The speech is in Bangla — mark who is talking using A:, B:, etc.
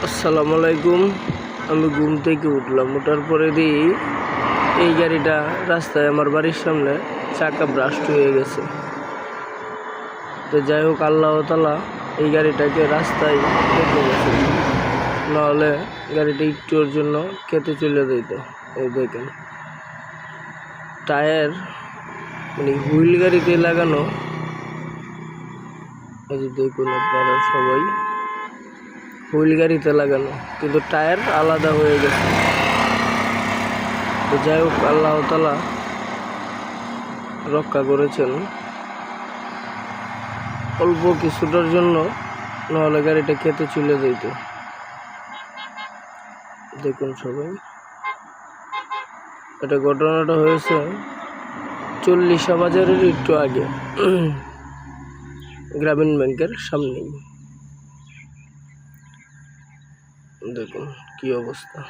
A: আসসালামু আলাইকুম। আমি ঘুম থেকে উঠলাম, ওঠার পরে দিই এই গাড়িটা রাস্তায় আমার বাড়ির সামনে চাকা ব্রাস্ট হয়ে গেছে। তো যাই হোক, আল্লাহ তাআলা এই গাড়িটাকে রাস্তায় রেখে গেছে, নাহলে গাড়িটা একটুর জন্য খেতে চলে যেত। এই দেখেন টায়ার, মানে হুইল গাড়িতে লাগানো। এই যে দেখুন আপনারা সবাই, হুইল গাড়িতে লাগানো, কিন্তু টায়ার আলাদা হয়ে গেছে। তো যাই হোক, আল্লাহ তাআলা রক্ষা করেছেন অল্প কিছুটার জন্য, নাহলে গাড়িটা খেতে চলে যেত। দেখুন সবাই, এটা ঘটনাটা হয়েছে 40 বাজারের একটু আগে, গ্রামীণ ব্যাংকের সামনেই। দেখুন কি অবস্থা।